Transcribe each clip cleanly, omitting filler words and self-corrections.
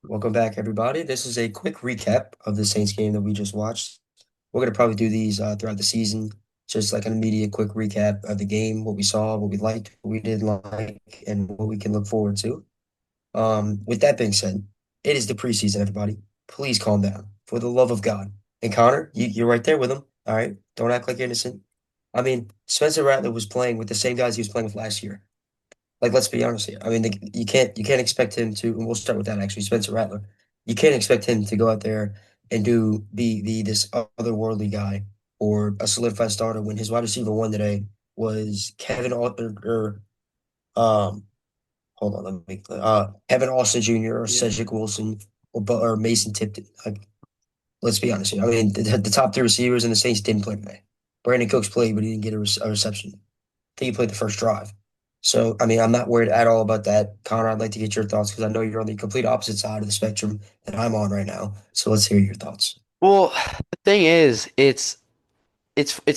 Welcome back, everybody. This is a quick recap of the Saints game that we just watched. We're going to probably do these throughout the season, just like an immediate quick recap of the game, what we saw, what we liked, what we didn't like, and what we can look forward to. With that being said, it is the preseason, everybody. Please calm down, for the love of God. And Connor, you're right there with him. All right, don't act like you're innocent. I mean, Spencer Rattler was playing with the same guys he was playing with last year. Like, let's be honest here. I mean, you can't expect him to. And we'll start with that actually. Spencer Rattler. You can't expect him to go out there and be this otherworldly guy or a solidified starter when his wide receiver one today was or um hold on, let me Kevin Austin Jr. or Yeah. Cedric Wilson or Mason Tipton. Like, let's be honest here. I mean, the top three receivers in the Saints didn't play today. Brandon Cooks played, but he didn't get a reception. Think he played the first drive. So, I mean, I'm not worried at all about that. Connor, I'd like to get your thoughts because I know you're on the complete opposite side of the spectrum that I'm on right now. So let's hear your thoughts. Well, the thing is, it's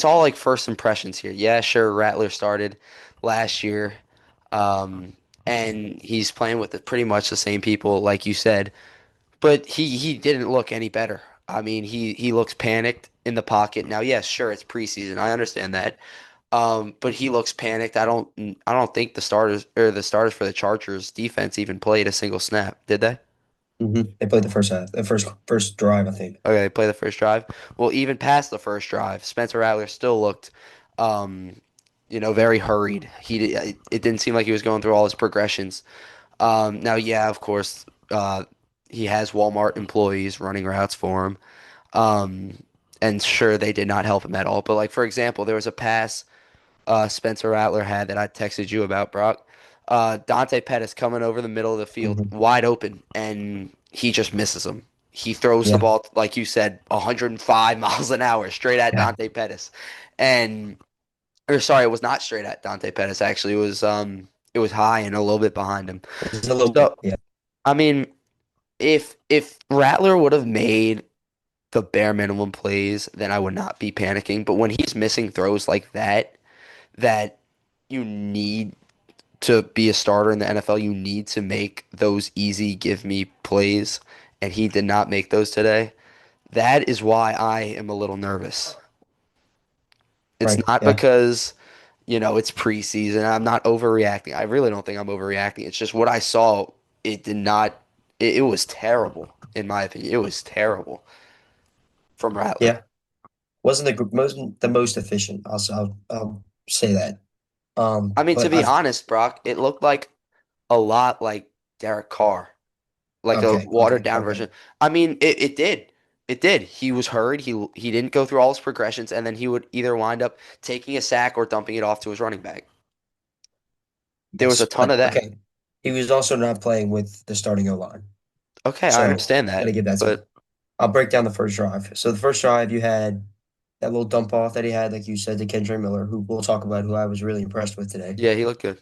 all like first impressions here. Yeah, sure, Rattler started last year, um, and he's playing with pretty much the same people, like you said. But he didn't look any better. I mean, he looks panicked in the pocket. Now, yes, sure, it's preseason. I understand that. But he looks panicked. I don't think the starters for the Chargers defense even played a single snap, did they? They played the first half, the first drive, I think. Okay, they play the first drive. Well, even past the first drive, Spencer Rattler still looked, um, very hurried. It didn't seem like he was going through all his progressions. Now, yeah, of course, he has Walmart employees running routes for him. Um, and sure, they did not help him at all. But like for example, there was a pass Spencer Rattler had that I texted you about, Brock. Dante Pettis coming over the middle of the field, hmm wide open, and he just misses him. He throws the Yeah, ball, like you said, 105 miles an hour straight at yeah. Dante Pettis. And, or sorry, it was not straight at Dante Pettis. Actually, it was high and a little bit behind him. It's a little bit. So, Yeah, I mean, if Rattler would have made the bare minimum plays, then I would not be panicking. But when he's missing throws like that you need to be a starter in the NFL, you need to make those easy give me plays, and he did not make those today. That is why I am a little nervous. It's right. not Yeah, because, it's preseason. I'm not overreacting. I really don't think I'm overreacting. It's just what I saw. It did not, it was terrible, in my opinion. It was terrible from Rattler. yeah. Wasn't the most efficient. I'll say that. I mean, to But be I've honest, Brock, it looked like a lot like Derek Carr. Like a watered down okay. version. I mean, it did. It did. He was hurried. He didn't go through all his progressions, and then he would either wind up taking a sack or dumping it off to his running back. There was a Yes, ton but of that. okay. He was also not playing with the starting O line. Okay, I So understand got to that, give that to him. but I'll break down the first drive. So the first drive, you had that little dump off that he had, like you said, to Kendra Miller, who we'll talk about, who I was really impressed with today. yeah, he looked good.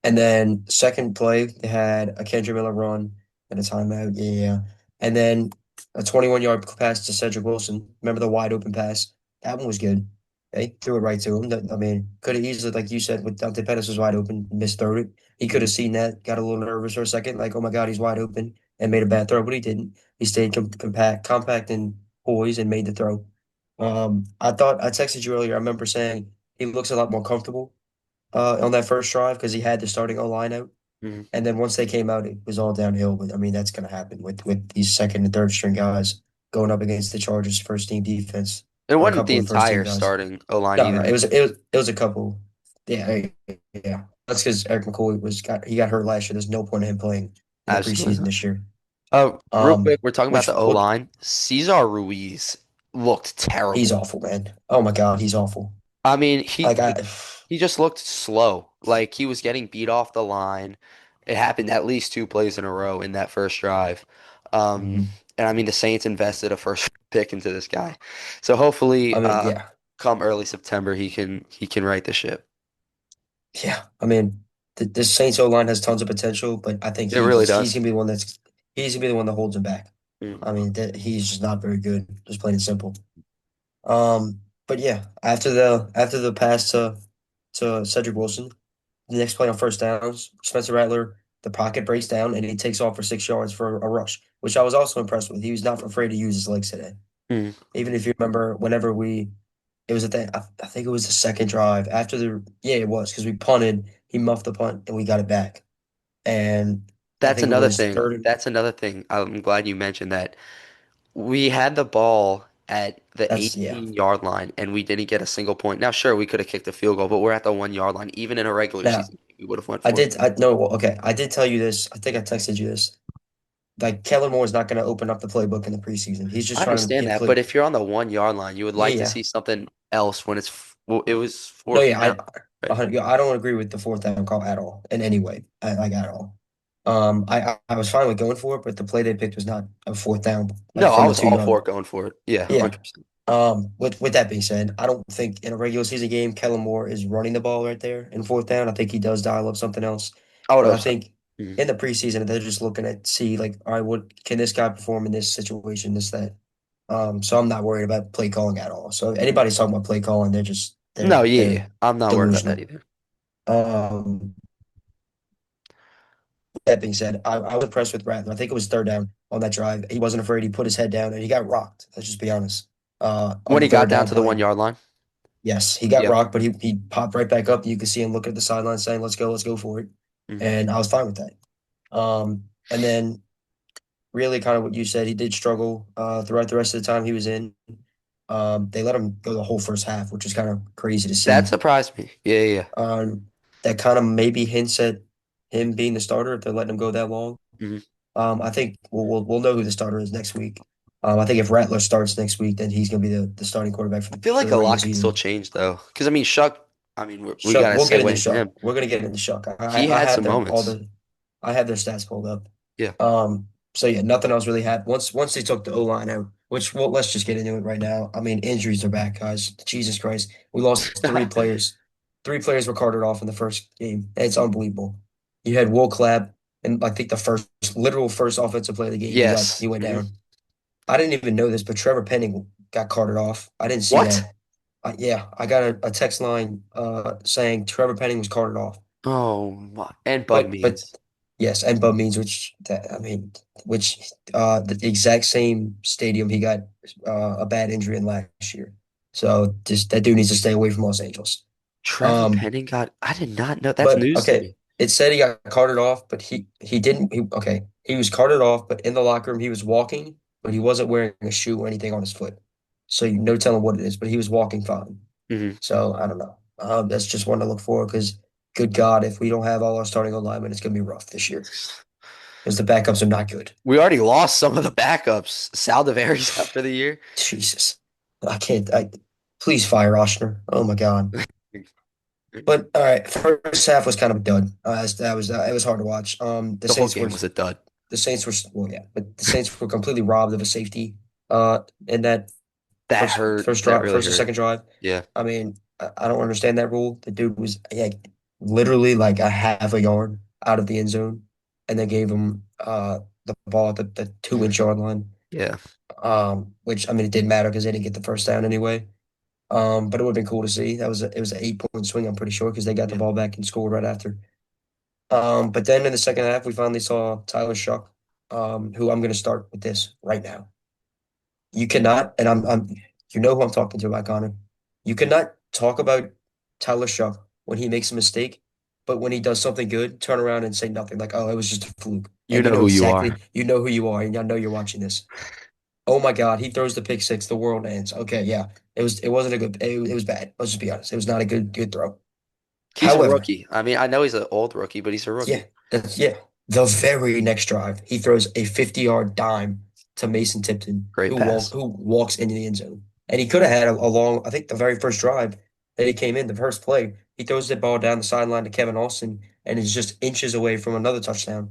And then second play, they had a Kendra Miller run and a timeout. Yeah, yeah, yeah. And then a 21-yard pass to Cedric Wilson. Remember the wide open pass? That one was good. They threw it right to him. I mean, could have easily, like you said, with Dante Pettis was wide open, misthrew it. He could have Mhm. seen that, got a little nervous for a second, like, oh my God, he's wide open, and made a bad throw, but he didn't. He stayed compact and poised and made the throw. I texted you earlier. I remember saying he looks a lot more comfortable on that first drive because he had the starting O line out. Mhm. And then once they came out, it was all downhill. But I mean, that's going to happen with these second and third string guys going up against the Chargers' first team defense It or a wasn't the couple of first team entire guys. starting O line No, no, either. it was a couple. Yeah, yeah. That's because Eric McCoy he got hurt last year. There's no point in him playing in the Absolutely preseason not. this year. Real quick, we're talking about Which the O what line. Cesar Ruiz looked he's terrible. awful, man. Oh my God, he's awful. I mean, Like he just looked slow. Like he was getting beat off the line. It happened at least two plays in a row in that first drive. Um, Mhm. and I mean, the Saints invested a first pick into this guy. So hopefully, I mean, yeah, come early September, he can right the ship. yeah. I mean, the Saints O line has tons of potential, but I think It really he's does. gonna be the one he's gonna be the one that holds him back. Mm. I mean, he's just not very good, just plain and simple. But yeah, after the pass to Cedric Wilson, the next play on first downs, Spencer Rattler. the pocket breaks down and he takes off for 6 yards for a rush, which I was also impressed with. He was not afraid to use his legs today. Mm. Even if you remember, whenever it was at I think it was the second drive after yeah, it was because we punted, he muffed the punt and we got it back. And I That's think it another was thing. third. That's another thing. I'm glad you mentioned that. We had the ball at the Yeah, 18-yard line and we didn't get a single point. Now, sure, we could have kicked a field goal, but we're at the 1 yard line. Even in a regular now season, we would have went for it. I know, well, okay, I did tell you this. I think I texted you this. Like Kellen Moore is not going to open up the playbook in the preseason. He's just I trying to understand get that, but play. if you're on the 1 yard line, you would Yeah, like to yeah. see something else when well, it was No, fourth yeah, down, right? yeah, I don't agree with the fourth down call at all in any way, like at all. I was fine with going for it, but the play they picked was not a fourth down, like No, I from the was two all yard. for it going for it. Yeah, Yeah. 100%. With that being said, I don't think in a regular season game, Kellen Moore is running the ball right there in fourth down. I think he does dial up something else, I would but I hope so. think Mhm. in the preseason they're just looking at see like, all right, what can this guy perform in this situation, this that. So I'm not worried about play calling at all. So if anybody's talking about play calling, No, yeah, they're yeah. I'm not worried about that delusional. either. Um, that being said, I was impressed with Rattler. I think it was third down on that drive. He wasn't afraid. He put his head down and he got rocked. Let's just be honest. On When the he got third down down to the one play. yard line, Yes, he got yep. rocked, but he popped right back up. You could see him look at the sideline saying, let's go for it." Mhm. And I was fine with that. And then really kind of what you said, he did struggle throughout the rest of the time he was in. They let him go the whole first half, which is kind of crazy to That see. surprised me. Yeah, yeah. Um, that kind of maybe hints at him being the starter if they're letting him go that long. Mhm. I think we'll know who the starter is next week. I think if Rattler starts next week, then he's going to be the starting quarterback I feel for like the a regular lot can still season. change though, because I mean, Shuck. I mean, we Shuck, gotta we'll get segue into into Shuck. him. We're going to get into Shuck. He I had have some moments. I have their stats pulled up. Yeah. So yeah, nothing else really happened. Once they took the O line out, which well, let's just get into it right now. I mean, injuries are back, guys. Jesus Christ, we lost three players. Three players were carted off in the first game. It's unbelievable. You had Will Clapp, and I think the literal first offensive play of the game. Yes. He went Mhm. down. I didn't even know this, but Trevor Penning got carted off. I didn't see What? that. Yeah, I got a text line saying Trevor Penning was carted off. Oh my! And bug But means yes, and Bub means which the exact same stadium he got a bad injury in last year. So just that dude needs to stay away from Los Angeles. Trevor Um, Penning got. I did not know. That's but news to okay, me. it said he got carted off, but he didn't. He was carted off, but in the locker room he was walking, but he wasn't wearing a shoe or anything on his foot. So you no telling what it is, but he was walking fine. Hmm. So I don't know. That's just one to look for because good God, if we don't have all our starting alignment, it's gonna be rough this year because the backups are not good. We already lost some of the backups. Saldivary's out for the year. Jesus, I can't. Please fire Oshner. Oh my God. But all right, first half was kind of a dud. That was it was hard to watch. The whole game was a dud. The Saints were well, yeah, but the Saints were completely robbed of a safety in that That hurt. That really first or hurt. second drive. Yeah. I mean, I don't understand that rule. The dude was yeah, literally like a half a yard out of the end zone, and they gave him the ball at the 2 inch yard line. Yeah. Which I mean, it didn't matter because they didn't get the first down anyway. But it would have been cool to see. It was an 8 point swing, I'm pretty sure, because they got the Yeah. ball back and scored right after. But then in the second half, we finally saw Tyler Shuck, who I'm going to start with this right now. You cannot, and you know who I'm talking to, Iconic. You cannot talk about Tyler Shuck when he makes a mistake, but when he does something good, turn around and say nothing like, "Oh, it was just a fluke," You and you know know who you are. exactly, you know who you are, and I know you're watching this. Oh my God, he throws the pick six, the world ends. Okay, yeah, it wasn't a good, it was bad. Let's just be honest, it was not a good throw. He's a However, rookie. I mean, I know he's an old rookie, but he's a yeah, rookie. yeah. The very next drive, he throws a 50-yard dime to Mason Tipton, Great pass. who walks into the end zone. And he could have had a long, I think the very first drive that he came in, the first play, he throws the ball down the sideline to Kevin Austin and is just inches away from another touchdown.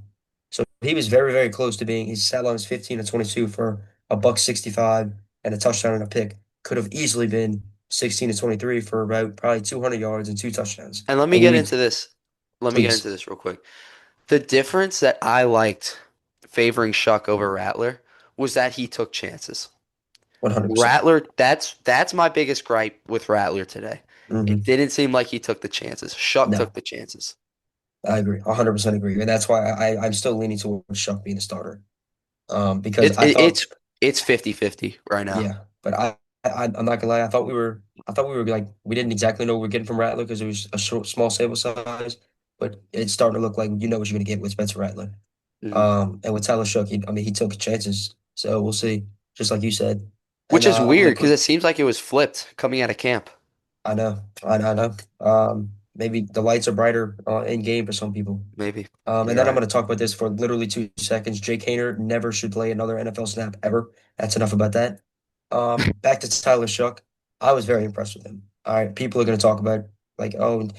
So he was very, very close to being his stat line was 15 to 22 for a buck 65 and a touchdown and a pick. Could have easily been 16 to 23 for about probably 200 yards and two touchdowns. And let me And get we into this. Let me get into please this real quick. The difference that I liked favoring Shuck over Rattler was that he took chances. 100%. Rattler, that's my biggest gripe with Rattler today. It Hmm. didn't seem like he took the chances. Shuck took No. the chances. I agree. 100% agree. And that's why I'm still leaning towards Shuck being the starter. Because It, I it thought, it's 50-50 right now. yeah, but I'm not gonna lie. I thought we were like, we didn't exactly know what we were getting from Rattler because it was a small sample size, but it's starting to look like you know what you're gonna get with Spencer Rattler. Mhm. And with Tyler Shuck, I mean, he took chances. So we'll see, just like you said. And Which is I'm gonna weird because put, it seems like it was flipped coming out of camp. I know. Maybe the lights are brighter in game for some people. Maybe. And You're then I'm right. going to talk about this for literally 2 seconds. Jake Haener never should play another NFL snap ever. That's enough about that. Back to Tyler Shuck. I was very impressed with him. All right, people are going to talk about like, oh,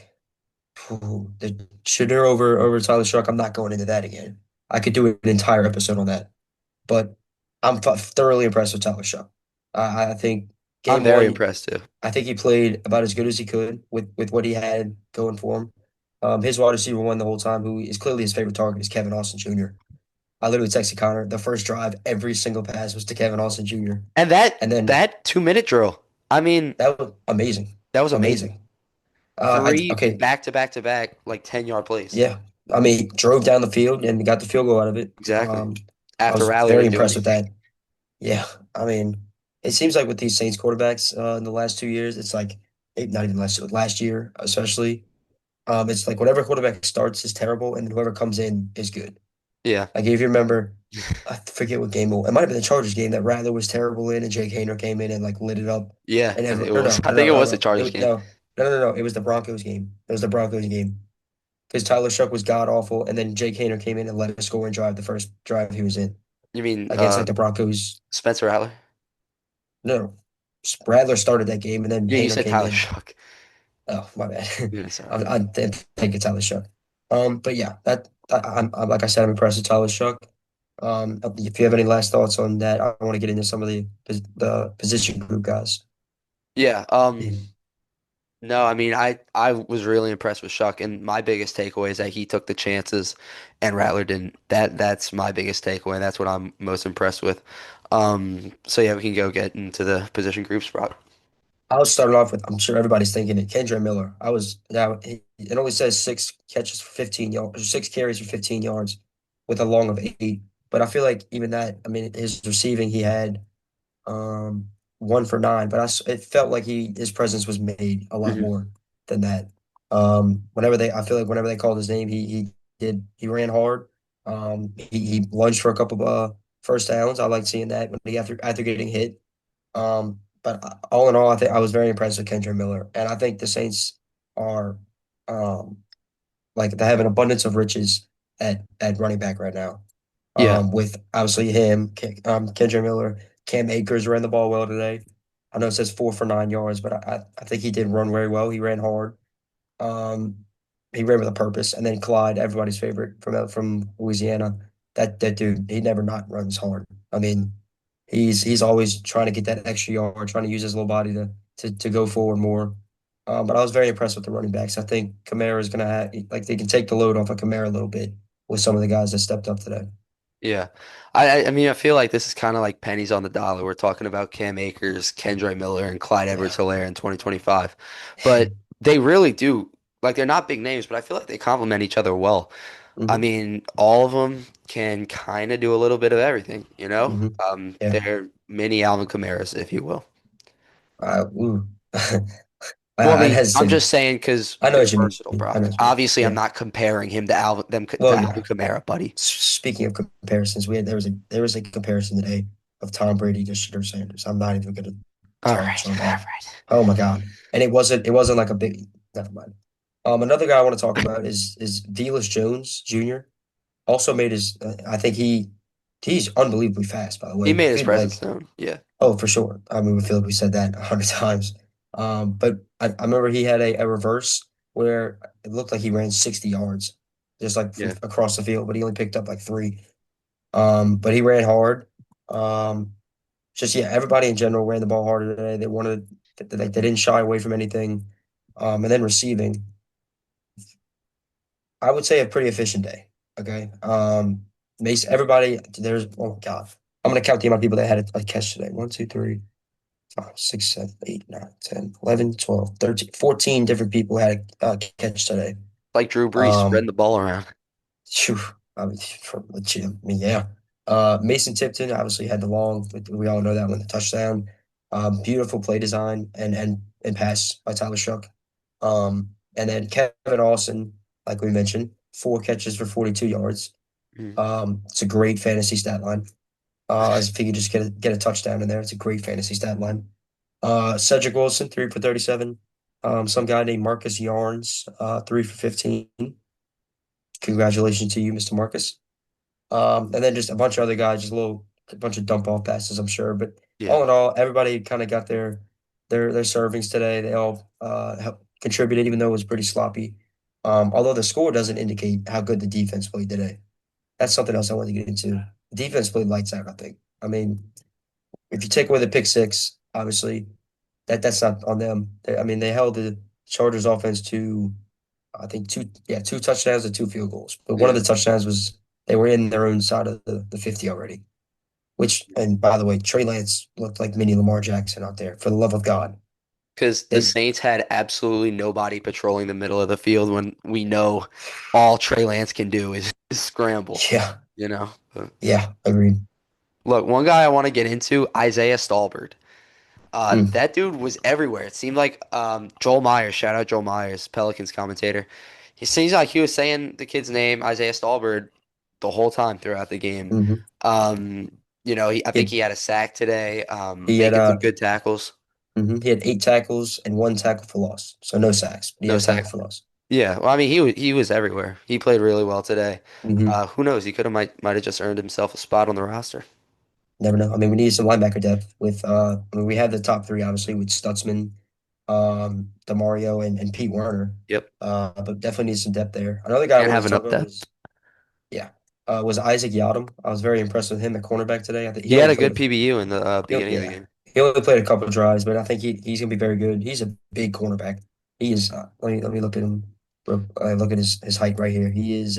the Shador over Tyler Shuck. I'm not going into that again. I could do an entire episode on that, but I'm thoroughly impressed with Tyler Shuck. I think I'm game very one, impressed too. I think he played about as good as he could with what he had going for him. His wide receiver one the whole time, who is clearly his favorite target, is Kevin Austin Jr. I literally texted Connor the first drive, every single pass was to Kevin Austin Jr. And that And then that 2 minute drill. I mean, that was amazing, that was amazing. amazing. Three Okay, back to back to back, like 10-yard plays. yeah. I mean, he drove down the field and got the field goal out of it. Exactly. I After was Rattler very didn't do impressed with anything. that. Yeah, I mean, it seems like with these Saints quarterbacks in the last 2 years, it's like not even last year especially. It's like whatever quarterback starts is terrible, and whoever comes in is good. Yeah. Like if you remember, I forget what game it might have been the Chargers game that Rattler was terrible in, and Jake Haener came in and like lit it up, Yeah, and it everyone, or was. no, I no, think no, it no, was the no, Chargers game. no, it was the Broncos game. It was the Broncos game because Tyler Shuck was god awful, and then Jake Haener came in and led a scoring drive the first drive he was in You mean against like the Broncos. Spencer Rattler? No, no, Rattler started that game, and then Yeah, you Haener said came Tyler in. Shook. Oh, my bad. Yeah, sorry. I didn't think it's Tyler Shuck. But yeah, I'm like I said, I'm impressed with Tyler Shuck. If you have any last thoughts on that, I want to get into some of the position group guys. Yeah. Yeah. No, I mean, I was really impressed with Shuck, and my biggest takeaway is that he took the chances, and Rattler didn't. That's my biggest takeaway, and that's what I'm most impressed with. So yeah, we can go get into the position groups, Brock. I was starting off with, I'm sure everybody's thinking it, Kendra Miller. I was now it only says 6 catches for 15 yards, 6 carries for 15 yards with a long of 8. But I feel like even that, I mean, his receiving, he had um, 1 for 9, but it felt like his presence was made a lot Hmm. more than that. I feel like whenever they called his name, he ran hard. He lunged for a couple of first downs. I like seeing that when after getting hit. But all in all, I think I was very impressed with Kendra Miller, and I think the Saints are um, like they have an abundance of riches at running back right now. Yeah, With obviously him, Kendra Miller, Cam Akers ran the ball well today. I know it says 4 for 9 yards, but I think he did run very well. He ran hard. Um, he ran with a purpose. And then Clyde, everybody's favorite from Louisiana. That dude, he never not runs hard. I mean, he's always trying to get that extra yard, trying to use his little body to go forward more. But I was very impressed with the running backs. I think Kamara is gonna have like they can take the load off of Kamara a little bit with some of the guys that stepped up today. yeah. I mean, I feel like this is kind of like pennies on the dollar. We're talking about Cam Akers, Kendra Miller, and Clyde Yeah. Edwards-Helaire in 2025, but they really do like they're not big names, but I feel like they complement each other well. I hmm mean, all of them can kind of do a little bit of everything, you know? Yeah. They're mini Alvin Kamara's, if you will. Ooh. Well, I I'd mean, I'm hesitate. just saying because I know they're what you versatile, mean. I know Brock. what you mean. Obviously, I'm Yeah. not comparing him to to Well, Alvin yeah. Kamara, buddy. Speaking of comparisons, there was a comparison today of Tom Brady to Shedeur Sanders. I'm not even gonna All touch right, on all that. right. Oh my God. And it wasn't like a big never mind. Another guy I want to talk about is Velus Jones Jr. Also made I think he's unbelievably fast, by the He way. made his Good, presence like, known. Yeah, oh, for sure. I mean, we feel like we said that 100 times. But I remember he had a reverse where it looked like he ran 60 yards just like from yeah. across the field, but he only picked up like 3. But he ran hard. Um, just yeah, everybody in general ran the ball harder today. They didn't shy away from anything. And then receiving, I would say a pretty efficient day. Okay. Everybody there's oh my God. I'm gonna count the amount of people that had a catch today. 1, 2, 3, 5, 6, 7, 8, 9, 10, 11, 12, 13, 14 different people had a catch today. like Drew Brees spreading Um, the ball around. Phew, I mean, from legit, I mean, yeah. Mason Tipton obviously had the long, we all know that one, the touchdown. Beautiful play design and pass by Tyler Shuck. And then Kevin Austin, like we mentioned, 4 catches for 42 yards. Mm, It's a great fantasy stat line. As if he could just get a touchdown in there, it's a great fantasy stat line. Cedric Wilson, 3 for 37. Some guy named Marcus Yarns, 3 for 15. Congratulations to you, Mr. Marcus. And then just a bunch of other guys, just a bunch of dump off passes, I'm sure. But yeah, all in all, everybody kind of got their servings today. They all contributed, even though it was pretty sloppy. Although the score doesn't indicate how good the defense played today. That's something else I wanted to get into. The defense played lights out, I think. I mean, if you take away the pick six, obviously that's not on them. I mean, they held the Chargers offense to I think two touchdowns and 2 field goals. But one of yeah. the touchdowns was they were in their own side of the 50 already. And by the way, Trey Lance looked like mini Lamar Jackson out there, for the love of God. Because the They, Saints had absolutely nobody patrolling the middle of the field when we know all Trey Lance can do is scramble, yeah, you know? But yeah, agreed. look, one guy I want to get into, Isaiah Stallbird. Mm, That dude was everywhere. It seemed like Joel Myers, shout out Joel Myers, Pelicans commentator. He seems like he was saying the kid's name, Isaiah Stallbird, the whole time throughout the game. hmm I He think had, he had a sack today, he had making some uh good tackles. he had 8 tackles and 1 tackle for loss. So no sacks, but he No had a tackle sack. for loss. Yeah, well, I mean, he was everywhere. He played really well today. Hmm Who knows? He could have might have just earned himself a spot on the roster. Never know. I mean, we needed some linebacker depth with I mean, we had the top three obviously with Stutzman, Demario, and Pete Werner. Yep, But definitely need some depth there. Another guy I can't wanted have to talk enough about depth. was Isaac Yadam. I was very impressed with him at cornerback today. I think he He had only a played good PBU in the beginning of the yeah, game. he only played a couple of drives, but I think he's gonna be very good. He's a big cornerback. He is. Let me look at him. Look at his height right here. He is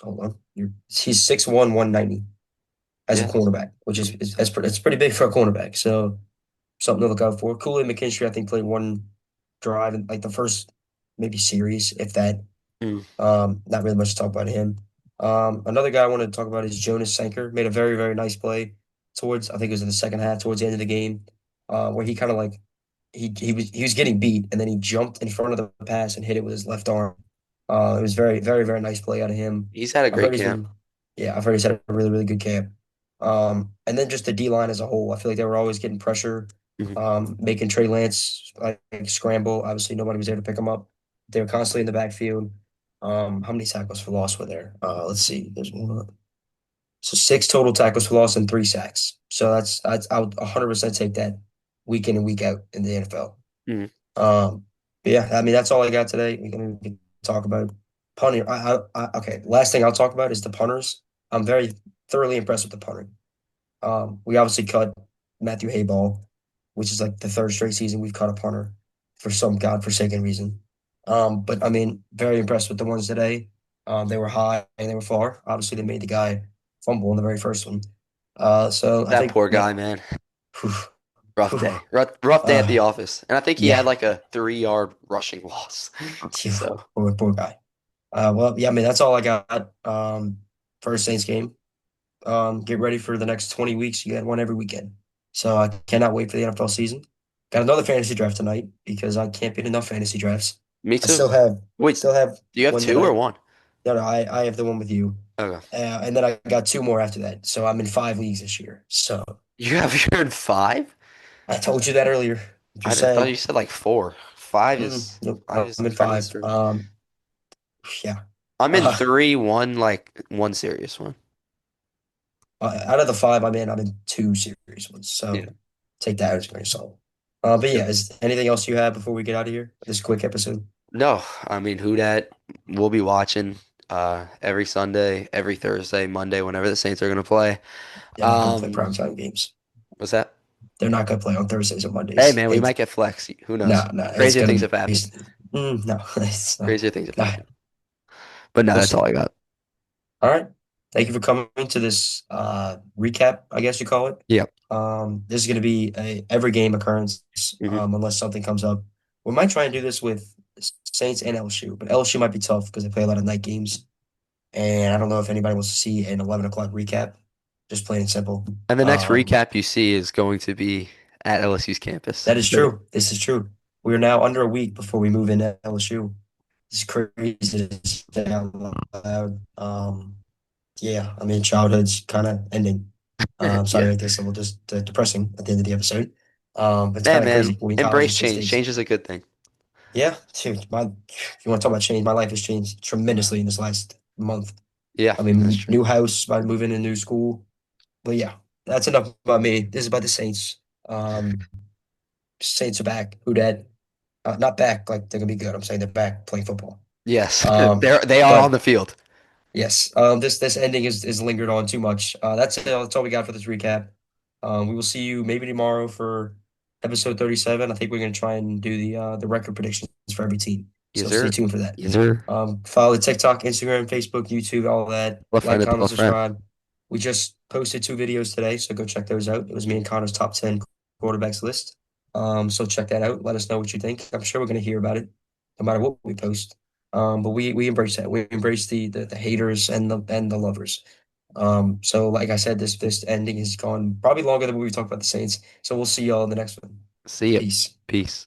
hold on. He's 6'1", 190 as a Yeah. cornerback, which that's pretty big for a cornerback. So something to look out for. Kool-Aid McKinstry, I think, played one drive in like the first maybe series, if that. Mm. Not really much to talk about him. Another guy I wanted to talk about is Jonas Sanker. Made a very, very nice play towards, I think it was in the second half, towards the end of the game, where he kind of like he was getting beat and then he jumped in front of the pass and hit it with his left arm. It was very, very, very nice play out of him. He's had a I've great heard he's camp. been, yeah, I've heard he's had a really, really good camp. And then just the D line as a whole, I feel like they were always getting pressure, Mhm. making Trey Lance like scramble. Obviously, nobody was there to pick him up. They were constantly in the backfield. How many tackles for loss were there? Let's see. There's one. So 6 total tackles for loss and 3 sacks. So that's I would 100% take that week in and week out in the NFL. Mhm. But yeah, I mean that's all I got today. We can talk about punting. Okay, last thing I'll talk about is the punters. I'm very thoroughly impressed with the punter. We obviously cut Matthew Hayball, which is like the third straight season we've cut a punter for some godforsaken reason. But I mean, very impressed with the ones today. They were high and they were far. Obviously, they made the guy fumble in the very first one. So I That think poor Matt, guy, man. whew, Rough whew, day. Rough day at the office. And I think he had yeah, like a 3 yard rushing loss. phew, So poor guy. Well, yeah, I mean, that's all I got for a Saints game. Get ready for the next 20 weeks. You got one every weekend. So I cannot wait for the NFL season. Got another fantasy draft tonight because I can't beat enough fantasy drafts. me I too. I Wait, still have do you have one that two or one? no, I have the one with you. Okay. And then I got 2 more after that. So I'm in 5 leagues this year. So You're in five? I told you that earlier. I Just thought you saying. said like four. Five is Nope, five is I'm in kind of 5. extreme. Yeah. I'm in Uh, three, one serious one. Out of the 5 I'm in 2 serious ones. Yeah. So take that as a grain of salt. But Yep. yeah, is anything else you have before we get out of here? This quick episode. No, I mean who dat we'll be watching every Sunday, every Thursday, Monday, whenever the Saints are gonna play. They're not going to play Um, primetime games. what's that? They're not going to play on Thursdays or Hey Mondays. man, we might get flex. Who knows? No, it's Crazier going things to have be, happened. no, it's not. Crazier things have Nah, happened. But no, we'll that's all see. I got. All right. Thank you for coming to this recap, I guess you call it. Yep. This is going to be a every game occurrence Hmm. unless something comes up. We might try and do this with Saints and LSU, but LSU might be tough because they play a lot of night games, and I don't know if anybody wants to see an 11 o'clock recap. Just plain and simple. And the next Um, recap you see is going to be at LSU's campus. that is true. This is true. We are now under a week before we move into LSU. It's crazy to say out loud. Yeah, I mean, childhood's kind of ending. Sorry, Yeah. I guess a little just depressing at the end of the episode. But it's Yeah, kind of man. crazy. We're in college Embrace at this change. stage. Change is a good thing. Yeah, dude, if you want to talk about change, my life has changed tremendously in this last month. Yeah, I that's mean, true. new house, about to move into a new school. But yeah, that's enough about me. This is about the Saints. Um, Saints are back. Who dat? Not back like they're gonna be good. I'm saying they're back playing football. Yes. Um, They are on but the field. yes, this ending is lingered on too much. That's it. That's all we got for this recap. We will see you maybe tomorrow for episode 37. I think we're gonna try and do the record predictions for every team. Yes, So stay sir. tuned for that. Yes, sir. Follow the TikTok, Instagram, Facebook, YouTube, all that. Tell a friend Like, to tell comment, a friend. subscribe. We just posted 2 videos today, so go check those out. It was me and Connor's top 10 quarterbacks list. So check that out. Let us know what you think. I'm sure we're gonna hear about it, no matter what we post. But we embrace that. We embrace the haters and the lovers. So like I said, this ending has gone probably longer than we talked about the Saints. So we'll see y'all in the next one. See ya. Peace. Peace.